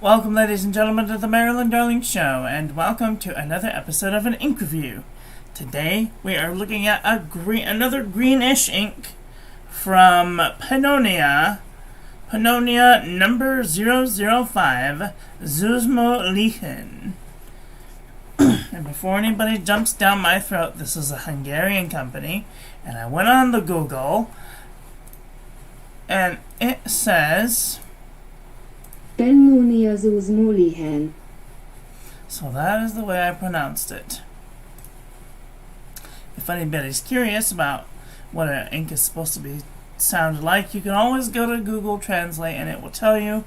Welcome, ladies and gentlemen, to the Maryland Darling Show, and welcome to another episode of an ink review. Today, we are looking at another greenish ink from Pennonia number 005, Zuzmo Lichen. And before anybody jumps down my throat, this is a Hungarian company, and I went on the Google, and it says Pennonia Zuzmo Lichen. So that is the way I pronounced it. If anybody's curious about what an ink is supposed to sound like, you can always go to Google Translate and it will tell you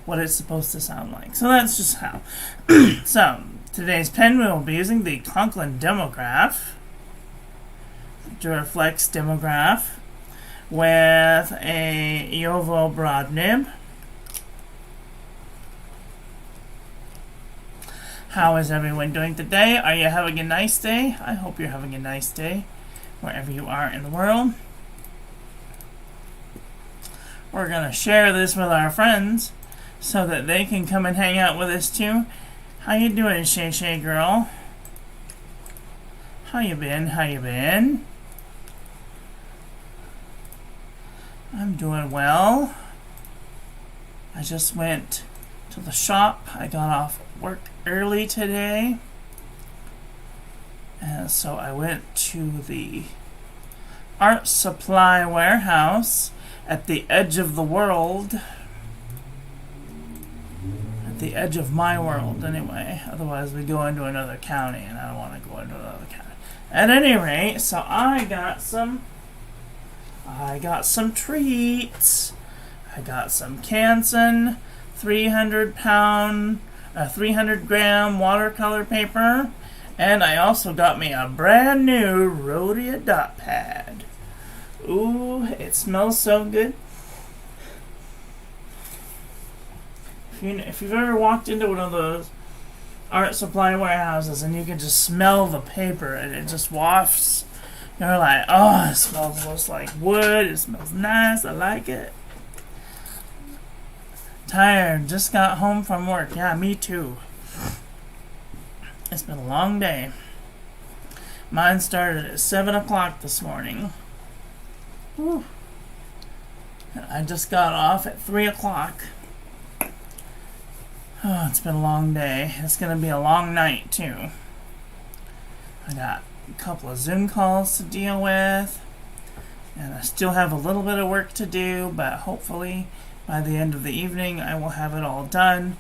what it's supposed to sound like. So that's just how. So, today's pen we will be using the Conklin Demograph, Duraflex Demograph, with a Jowo broad nib. How is everyone doing today? Are you having a nice day? I hope you're having a nice day, wherever you are in the world. We're going to share this with our friends, so that they can come and hang out with us too. How you doing, Shay Shay girl? How you been? How you been? I'm doing well. I just went to the shop. I got off work early today, and so I went to the art supply warehouse at the edge of the world, at the edge of my world anyway, otherwise we go into another county and I don't want to go into another county. At any rate, so I got some treats. I got some Canson 300 gram watercolor paper, and I also got me a brand new Rhodia dot pad. Ooh, it smells so good. If you've ever walked into one of those art supply warehouses and you can just smell the paper and it just wafts, you're like, oh, it smells just like wood, it smells nice, I like it. Tired, just got home from work. Yeah, me too. It's been a long day. Mine started at 7 o'clock this morning. Whew. And I just got off at 3 o'clock. Oh, it's been a long day. It's going to be a long night too. I got a couple of Zoom calls to deal with, and I still have a little bit of work to do, but hopefully by the end of the evening, I will have it all done.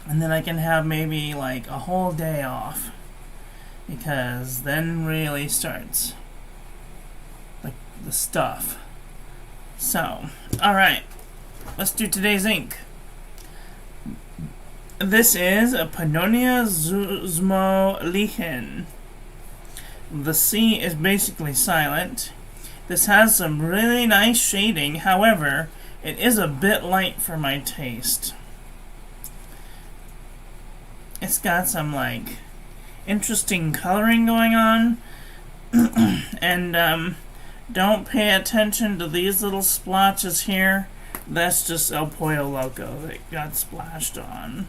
And then I can have maybe like a whole day off. Because then really starts like the stuff. So, alright. Let's do today's ink. This is a Pennonia Zuzmo Lichen. The C is basically silent. This has some really nice shading, however, it is a bit light for my taste. It's got some, like, interesting coloring going on, and, don't pay attention to these little splotches here. That's just El Pollo Loco that got splashed on,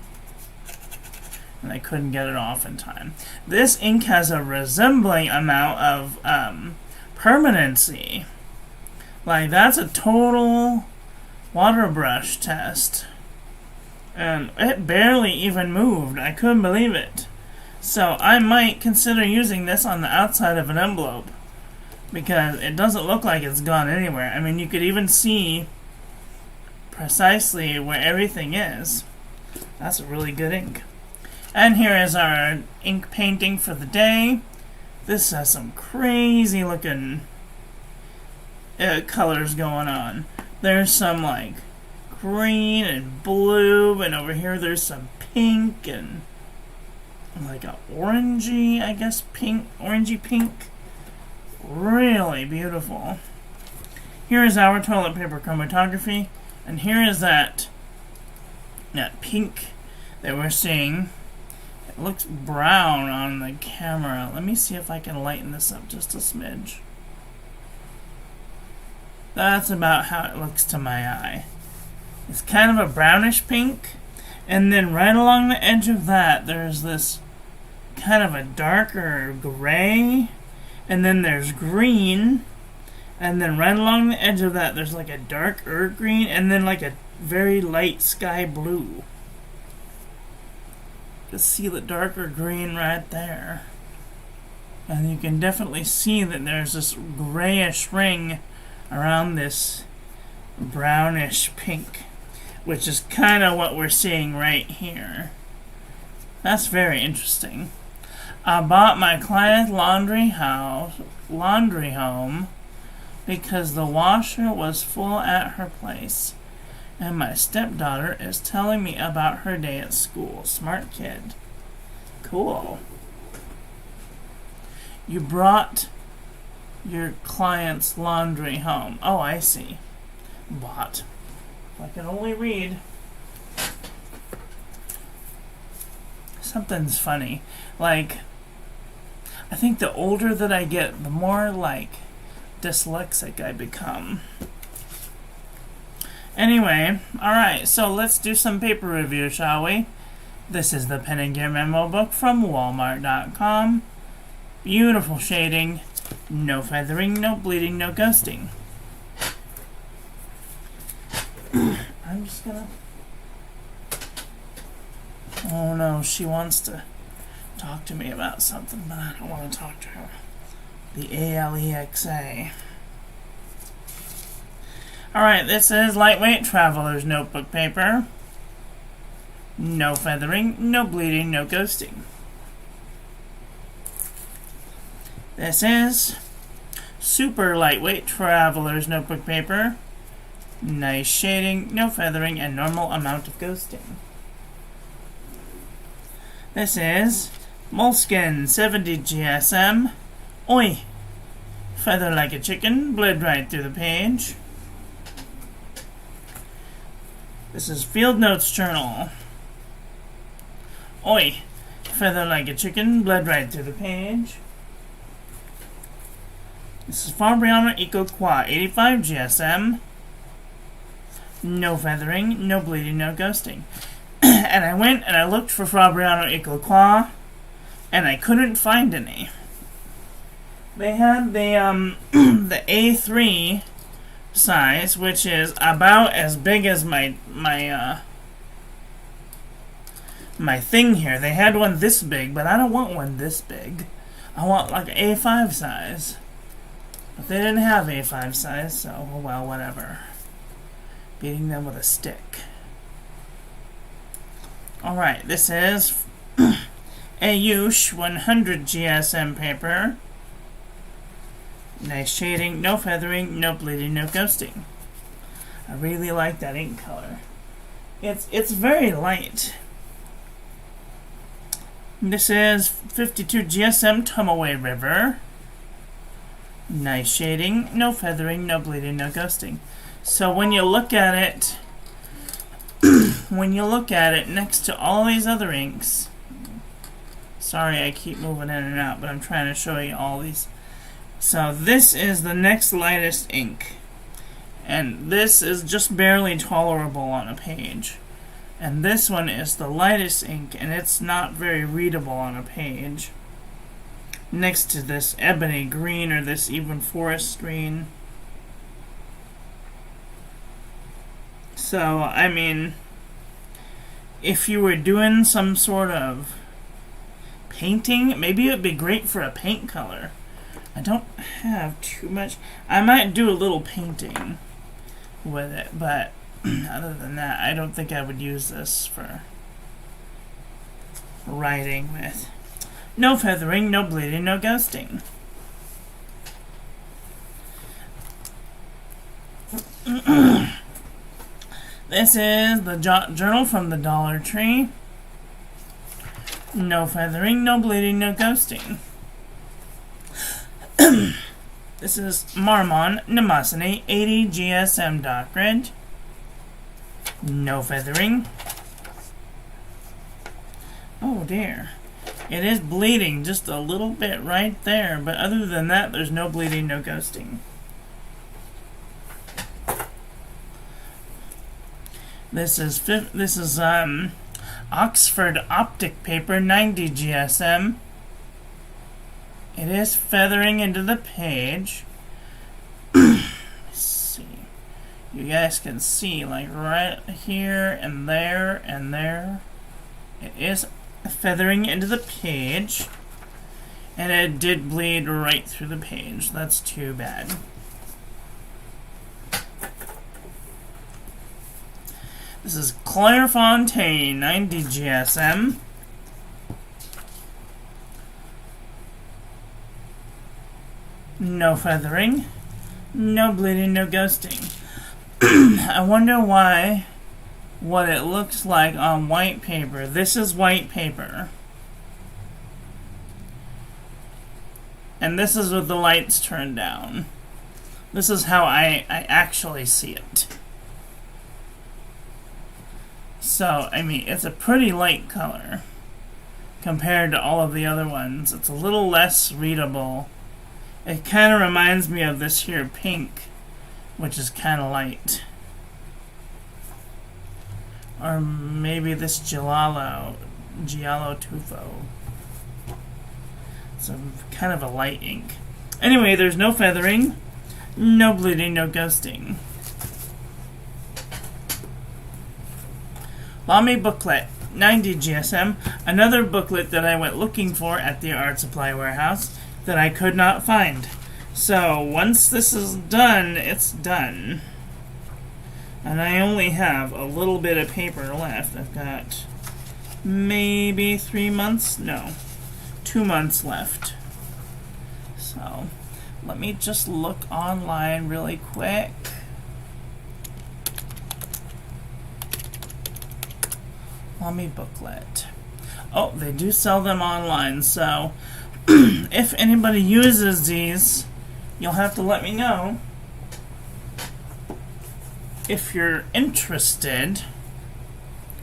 and I couldn't get it off in time. This ink has a resembling amount of, permanency. Like, that's a total water brush test. And it barely even moved. I couldn't believe it. So I might consider using this on the outside of an envelope, because it doesn't look like it's gone anywhere. I mean, you could even see precisely where everything is. That's a really good ink. And here is our ink painting for the day. This has some crazy looking colors going on. There's some like green and blue, and over here there's some pink and like a orangey, I guess, pink, orangey pink. Really beautiful. Here is our toilet paper chromatography, and here is that pink that we're seeing. It looks brown on the camera. Let me see if I can lighten this up just a smidge. That's about how it looks to my eye. It's kind of a brownish pink. And then right along the edge of that, there's this kind of a darker gray. And then there's green. And then right along the edge of that, there's like a darker green. And then like a very light sky blue. You can see the darker green right there. And you can definitely see that there's this grayish ring around this brownish pink, which is kind of what we're seeing right here. That's very interesting. I bought my client's laundry home because the washer was full at her place, and my stepdaughter is telling me about her day at school. Smart kid. Cool. You brought your client's laundry home. Oh, I see. Bought. I can only read. Something's funny. Like, I think the older that I get, the more, like, dyslexic I become. Anyway, alright, so let's do some paper review, shall we? This is the Pen and Gear Memo book from Walmart.com. Beautiful shading. No feathering, no bleeding, no ghosting. I'm just gonna... Oh no, she wants to talk to me about something, but I don't want to talk to her. The ALEXA. Alright, this is lightweight traveler's notebook paper. No feathering, no bleeding, no ghosting. This is super lightweight traveler's notebook paper. Nice shading, no feathering, and normal amount of ghosting. This is Moleskine 70 GSM. Oi! Feather like a chicken, bled right through the page. This is Field Notes Journal. Oi! Feather like a chicken, bled right through the page. This is Fabriano Eco Qua 85 GSM. No feathering, no bleeding, no ghosting. And I went and I looked for Fabriano Eco Qua, and I couldn't find any. They had the the A3 size, which is about as big as my thing here. They had one this big, but I don't want one this big. I want like A5 size. But they didn't have A5 size, so well, whatever. Beating them with a stick. Alright, this is Ayush 100 GSM paper. Nice shading, no feathering, no bleeding, no ghosting. I really like that ink color. It's very light. This is 52 GSM Tomaway River. Nice shading, no feathering, no bleeding, no ghosting. So when you look at it, next to all these other inks, sorry I keep moving in and out, but I'm trying to show you all these. So this is the next lightest ink, and this is just barely tolerable on a page. And this one is the lightest ink, and it's not very readable on a page. Next to this ebony green, or this even forest green. So, I mean, if you were doing some sort of painting, maybe it would be great for a paint color. I don't have too much. I might do a little painting with it, but other than that, I don't think I would use this for writing with. No feathering, no bleeding, no ghosting. This is the journal from the Dollar Tree. No feathering, no bleeding, no ghosting. This is Marmon Nemosiny 80 GSM Dock Red. No feathering. Oh dear. It is bleeding just a little bit right there, but other than that, there's no bleeding, no ghosting. This is Oxford optic paper, 90 GSM. It is feathering into the page. Let's see. You guys can see, like right here and there and there. It is feathering into the page. And it did bleed right through the page. That's too bad. This is Clairefontaine, 90 GSM. No feathering, no bleeding, no ghosting. I wonder what it looks like on white paper. This is white paper. And this is with the lights turned down. This is how I actually see it. So, I mean, it's a pretty light color compared to all of the other ones. It's a little less readable. It kind of reminds me of this here pink, which is kind of light. Or maybe this Giallo Tufo. It's kind of a light ink. Anyway, there's no feathering, no bleeding, no ghosting. Lamy booklet, 90 GSM. Another booklet that I went looking for at the art supply warehouse that I could not find. So once this is done, it's done. And I only have a little bit of paper left. I've got maybe 3 months? No, 2 months left. So let me just look online really quick. Lamy booklet. Oh, they do sell them online, so if anybody uses these, you'll have to let me know if you're interested,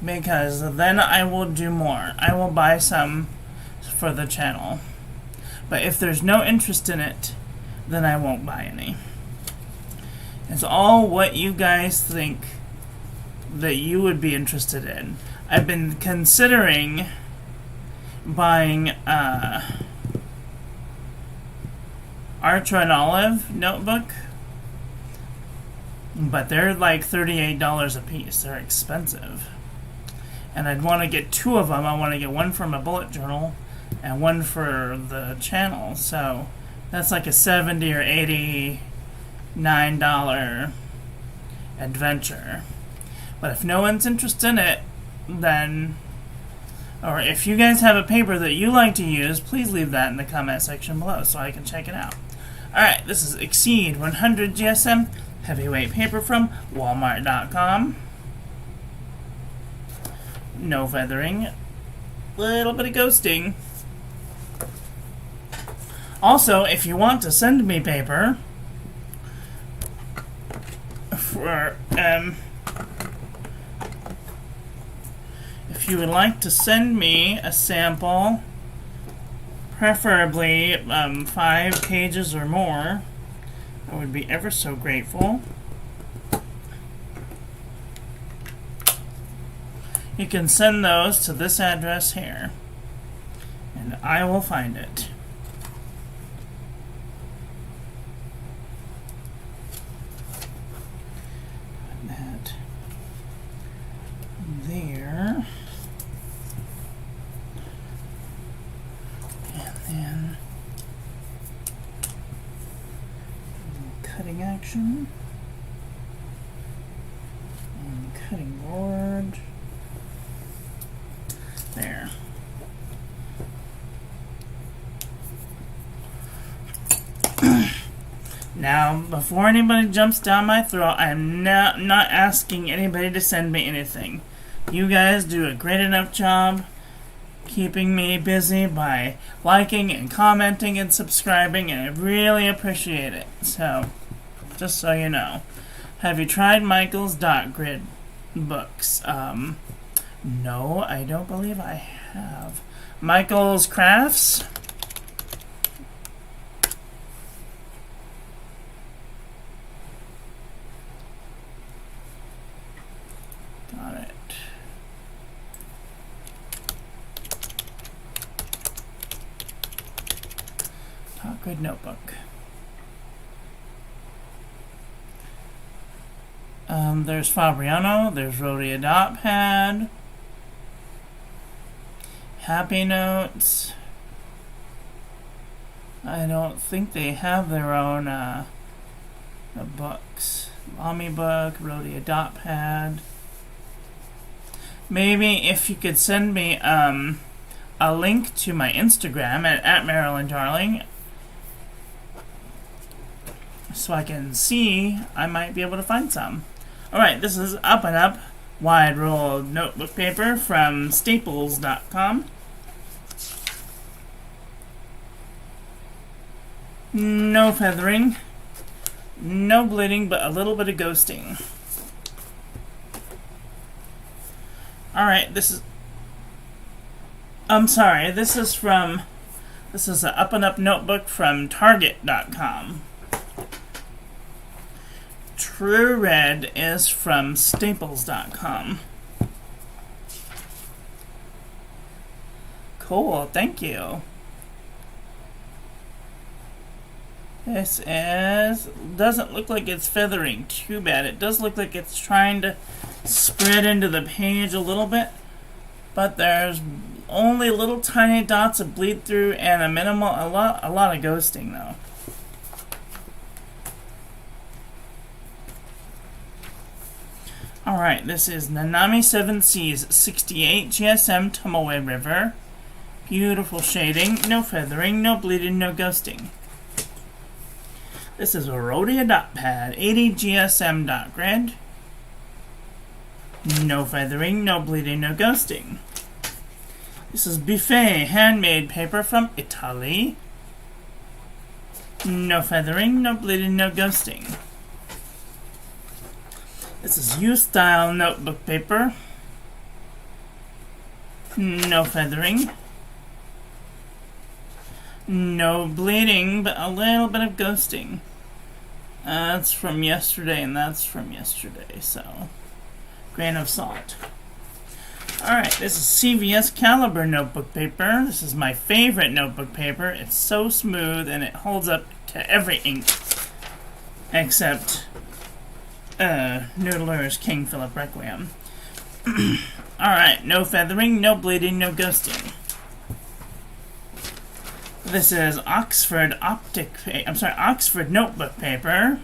because then I will do more. I will buy some for the channel. But if there's no interest in it, then I won't buy any. It's all what you guys think that you would be interested in. I've been considering buying Archer and Olive notebook, but they're like $38 a piece. They're expensive. And I'd want to get 2 of them. I want to get one for my bullet journal and one for the channel. So that's like a $70 or $89 adventure. But if no one's interested in it, then, or if you guys have a paper that you like to use, please leave that in the comment section below so I can check it out. Alright, this is Exceed 100 GSM heavyweight paper from Walmart.com. No feathering, little bit of ghosting. Also, if you want to send me paper for if you would like to send me a sample, preferably 5 pages or more, I would be ever so grateful. You can send those to this address here, and I will find it. Put that there. Cutting action and cutting board there. Now, before anybody jumps down my throat, I'm not asking anybody to send me anything. You guys do a great enough job keeping me busy by liking and commenting and subscribing, and I really appreciate it. So, just so you know. Have you tried Michael's dot grid books? No, I don't believe I have. Michael's Crafts? Good notebook. There's Fabriano, there's Rhodia Dot Pad, Happy Notes. I don't think they have their own books. Mommy Book, Rhodia Dot Pad. Maybe if you could send me a link to my Instagram at Marilyn Darling, so I can see, I might be able to find some. Alright, this is Up and Up wide rolled notebook paper from Staples.com. No feathering, no bleeding, but a little bit of ghosting. Alright, this is an Up and Up notebook from Target.com. True Red is from Staples.com. Cool, thank you. This doesn't look like it's feathering too bad. It does look like it's trying to spread into the page a little bit, but there's only little tiny dots of bleed through and a lot of ghosting though. Alright, this is Nanami 7 Seas 68 GSM Tomoe River. Beautiful shading, no feathering, no bleeding, no ghosting. This is a Rhodia Dot Pad 80 GSM dot grid. No feathering, no bleeding, no ghosting. This is Buffet handmade paper from Italy. No feathering, no bleeding, no ghosting. This is U-Style notebook paper. No feathering. No bleeding, but a little bit of ghosting. That's from yesterday, and that's from yesterday, so grain of salt. Alright, this is CVS Caliber notebook paper. This is my favorite notebook paper. It's so smooth, and it holds up to every ink, except Noodler's King Philip Requiem. Alright, no feathering, no bleeding, no ghosting. This is Oxford notebook paper.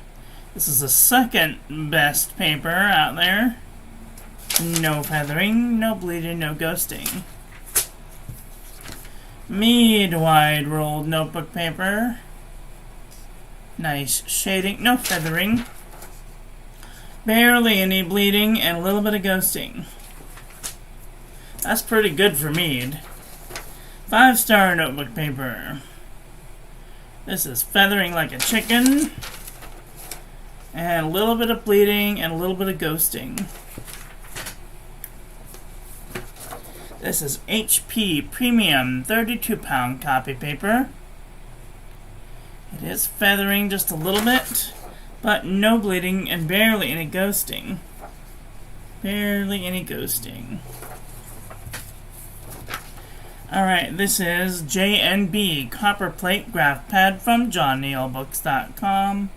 This is the second best paper out there. No feathering, no bleeding, no ghosting. Mead wide rolled notebook paper. Nice shading, no feathering. Barely any bleeding and a little bit of ghosting. That's pretty good for Mead. 5-star notebook paper. This is feathering like a chicken. And a little bit of bleeding and a little bit of ghosting. This is HP Premium 32-pound copy paper. It is feathering just a little bit, but no bleeding and barely any ghosting. Barely any ghosting. Alright, this is JNB Copper Plate Graph Pad from JohnNeilBooks.com.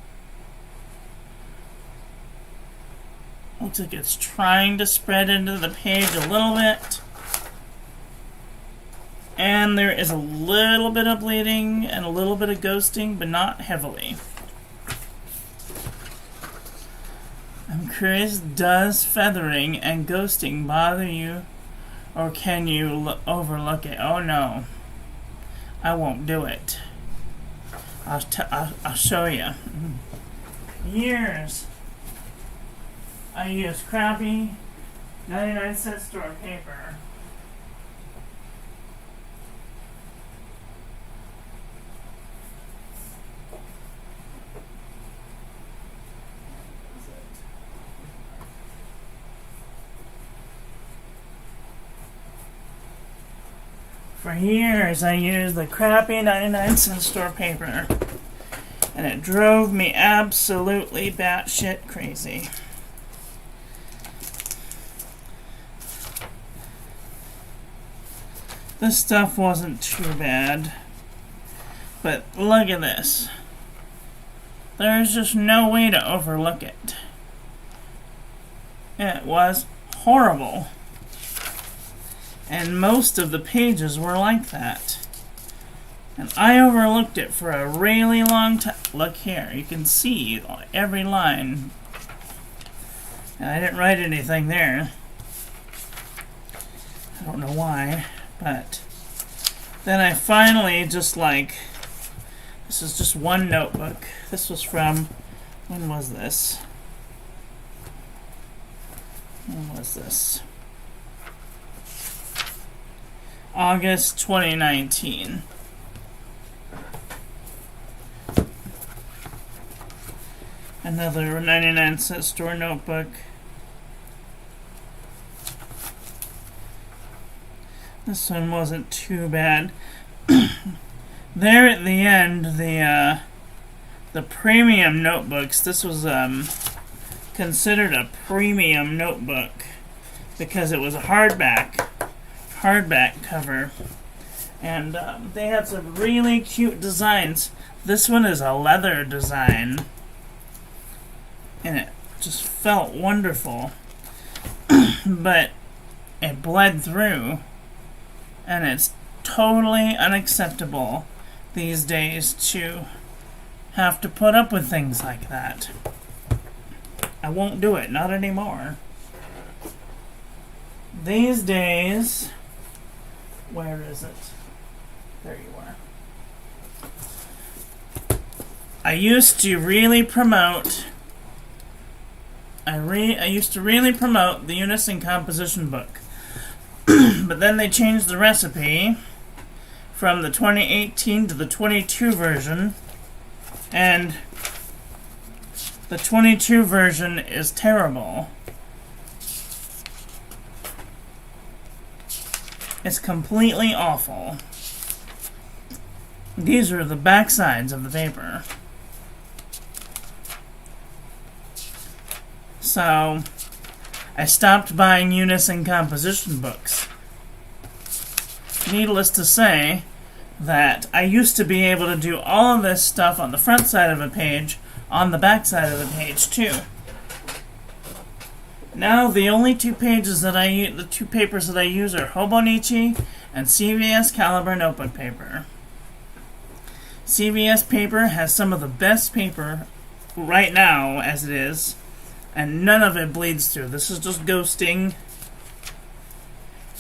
Looks like it's trying to spread into the page a little bit. And there is a little bit of bleeding and a little bit of ghosting, but not heavily. I'm curious, does feathering and ghosting bother you? Or can you overlook it? Oh no, I won't do it. I'll show you. Years I used crappy 99-cent store paper. For years, I used the crappy 99-cent store paper, and it drove me absolutely batshit crazy. This stuff wasn't too bad. But look at this. There's just no way to overlook it. It was horrible. And most of the pages were like that. And I overlooked it for a really long time. Look here, you can see every line. And I didn't write anything there. I don't know why, but then I finally just like, this is just one notebook. This was from, when was this? When was this? August 2019. Another 99-cent store notebook. This one wasn't too bad. There at the end, the premium notebooks. This was considered a premium notebook because it was a hardback cover, and they had some really cute designs. This one is a leather design, and it just felt wonderful. But it bled through, and it's totally unacceptable these days to have to put up with things like that. I won't do it, not anymore. These days, where is it? There you are. I used to really promote I used to really promote the Unison composition book. But then they changed the recipe from the 2018 to the 22 version, and the 22 version is terrible. It's completely awful. These are the back sides of the paper. So, I stopped buying Unison composition books. Needless to say that I used to be able to do all of this stuff on the front side of a page, on the back side of the page too. Now the only two papers that I use are Hobonichi and CVS Caliber notebook paper. CVS paper has some of the best paper right now as it is, and none of it bleeds through. This is just ghosting.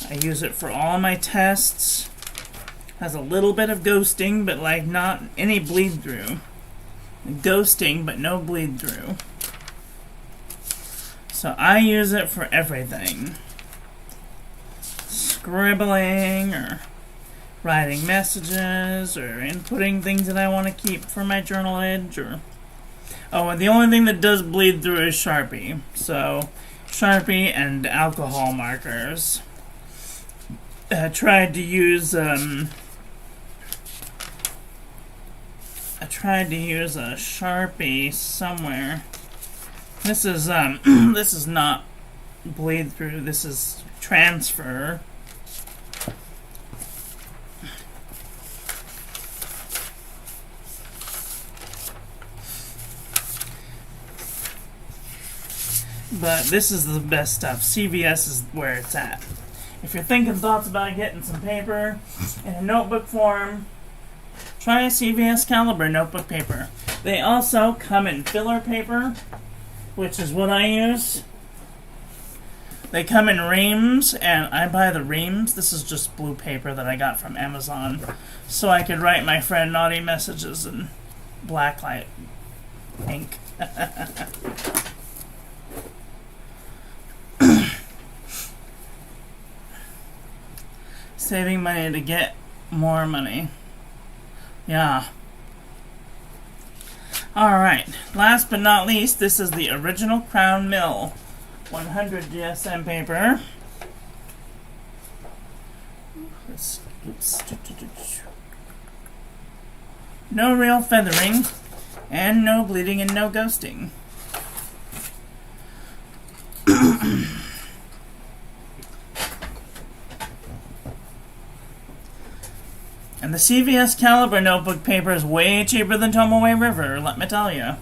I use it for all my tests. Has a little bit of ghosting, but like not any bleed through. Ghosting, but no bleed through. So I use it for everything. Scribbling, or writing messages, or inputting things that I want to keep for my journalage, or... Oh, and the only thing that does bleed through is Sharpie. So, Sharpie and alcohol markers. I tried to use a Sharpie somewhere. This is this is not bleed through. This is transfer. But this is the best stuff. CVS is where it's at. If you're thinking thoughts about getting some paper in a notebook form, try a CVS Caliber notebook paper. They also come in filler paper, which is what I use. They come in reams, and I buy the reams. This is just blue paper that I got from Amazon, so I could write my friend naughty messages in blacklight ink. Saving money to get more money. Yeah. Alright, last but not least, this is the original Crown Mill 100 GSM paper. No real feathering, and no bleeding and no ghosting. And the CVS Caliber notebook paper is way cheaper than Tomaway River, let me tell you.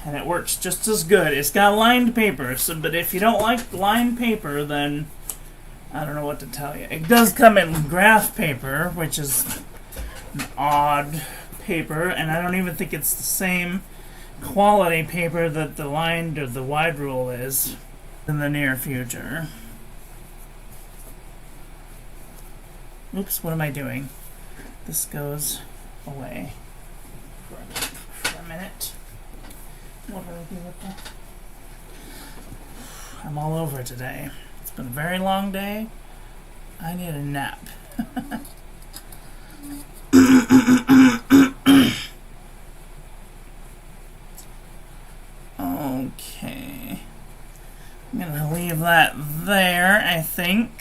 And it works just as good. It's got lined paper, but if you don't like lined paper, then I don't know what to tell you. It does come in graph paper, which is an odd paper, and I don't even think it's the same quality paper that the lined or the wide rule is in the near future. Oops, what am I doing? This goes away for a minute. What do I do with that? I'm all over today. It's been a very long day. I need a nap. Okay. I'm gonna leave that there, I think.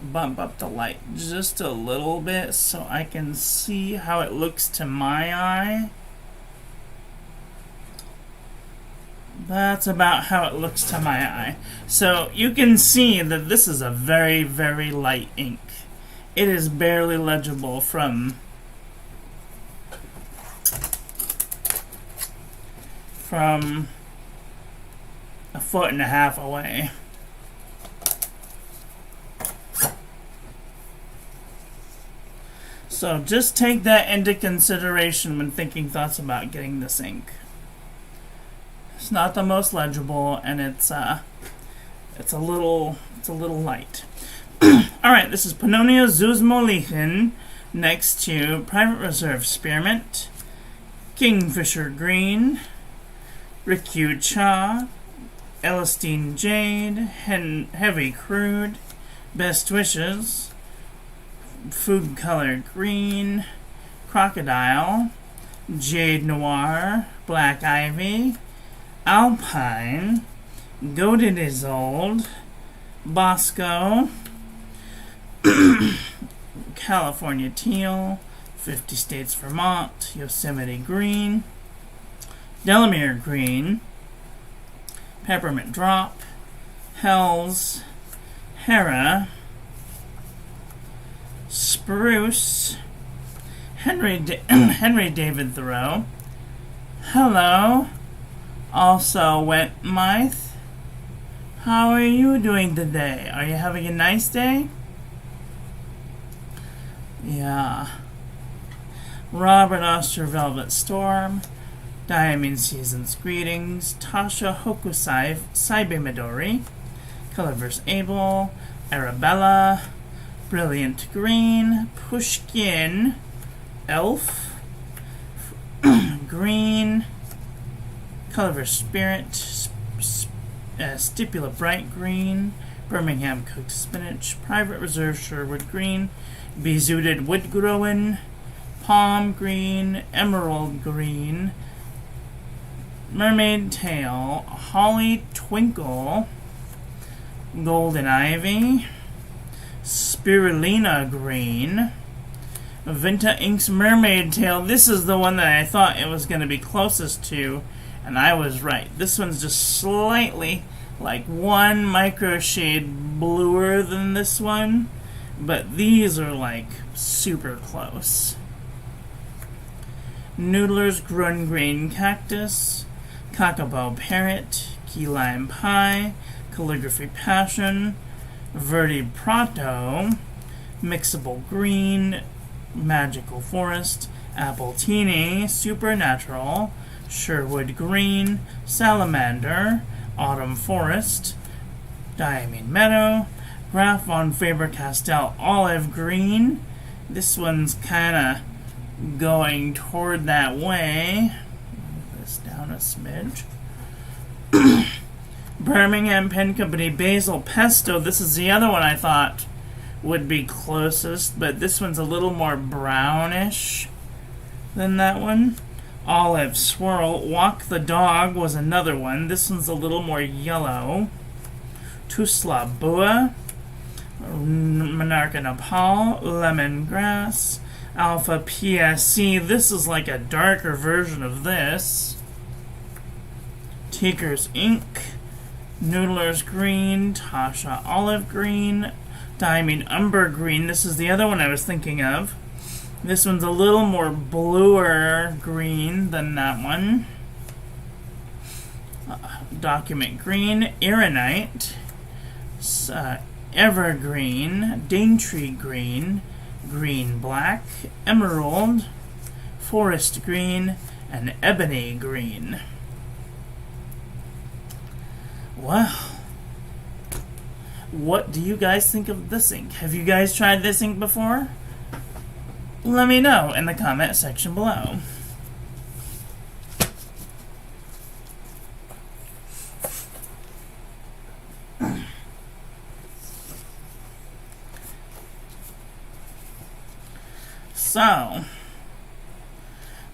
Bump up the light just a little bit so I can see how it looks to my eye. That's about how it looks to my eye. So you can see that this is a very, very light ink. It is barely legible from a foot and a half away. So just take that into consideration when thinking thoughts about getting this ink. It's not the most legible, and it's a little light. All right, this is Pennonia Zuzmo Lichen next to Private Reserve Spearmint, Kingfisher Green, Rikyu Cha, Elastine Jade, Heavy Crude, Best Wishes, Food Color Green, Crocodile, Jade Noir, Black Ivy, Alpine, Goated is Old, Bosco, California Teal, 50 States Vermont, Yosemite Green, Delamere Green, Peppermint Drop, Hells, Hera, Spruce, Henry David Thoreau, Hello, also Wentmythe. How are you doing today? Are you having a nice day? Yeah. Robert Oster Velvet Storm, Diamond Seasons Greetings, Tasha Hokusai Saibe Midori, Colorverse Able, Arabella, Brilliant Green, Pushkin, Elf, Green, Colorverse Spirit, Stipula Bright Green, Birmingham Cooked Spinach, Private Reserve Sherwood Green, Bezooted Woodgrown, Palm Green, Emerald Green, Mermaid Tail, Holly Twinkle, Golden Ivy, Spirulina Green, Vinta Ink's Mermaid Tail. This is the one that I thought it was going to be closest to, and I was right. This one's just slightly, like one micro shade bluer than this one, but these are like super close. Noodler's Grun Grain Cactus, Cockaboo Parrot, Key Lime Pie, Calligraphy Passion, Verde Prato, Mixable Green, Magical Forest, Appletini, Supernatural, Sherwood Green, Salamander, Autumn Forest, Diamine Meadow, Graf von Faber-Castell Olive Green. This one's kind of going toward that way. Move this down a smidge. Birmingham Pen Company Basil Pesto. This is the other one I thought would be closest, but this one's a little more brownish than that one. Olive Swirl. Walk the Dog was another one. This one's a little more yellow. Tusla Bua, Monarcha Nepal, Lemongrass, Alpha PSC. This is like a darker version of this. Tinker's Ink, Noodler's Green, Tasha Olive Green, Diamond Umber Green. This is the other one I was thinking of. This one's a little more bluer green than that one. Document Green, Ironite, Evergreen, Daintree Green, Green Black, Emerald, Forest Green, and Ebony Green. Wow. What do you guys think of this ink? Have you guys tried this ink before? Let me know in the comment section below. So,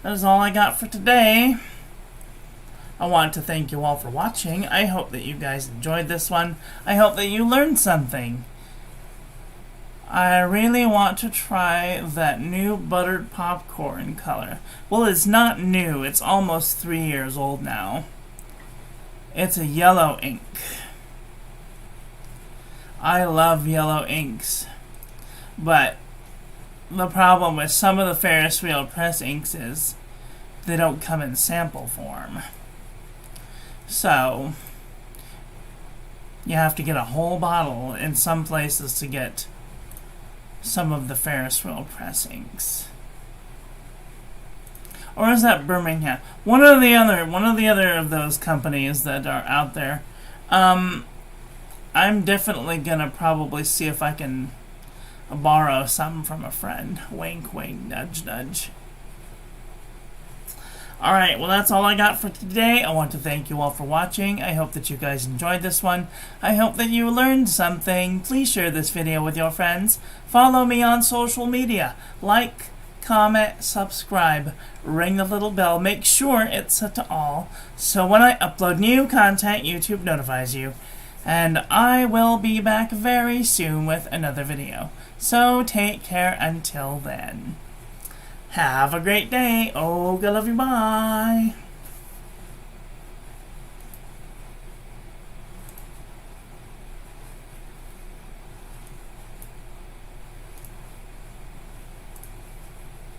that is all I got for today. I want to thank you all for watching. I hope that you guys enjoyed this one. I hope that you learned something. I really want to try that new buttered popcorn color. Well, it's not new. It's almost 3 years old now. It's a yellow ink. I love yellow inks. But the problem with some of the Ferris wheel press inks is they don't come in sample form. So, you have to get a whole bottle in some places to get some of the Ferris wheel press inks. Or is that Birmingham? One of the other of those companies that are out there. I'm definitely gonna probably see if I can borrow some from a friend. Wink, wink, nudge, nudge. Alright, well that's all I got for today. I want to thank you all for watching. I hope that you guys enjoyed this one. I hope that you learned something. Please share this video with your friends. Follow me on social media. Like, comment, subscribe, ring the little bell. Make sure it's set to all, so when I upload new content, YouTube notifies you. And I will be back very soon with another video. So take care until then. Have a great day. Oh, I love you. Bye.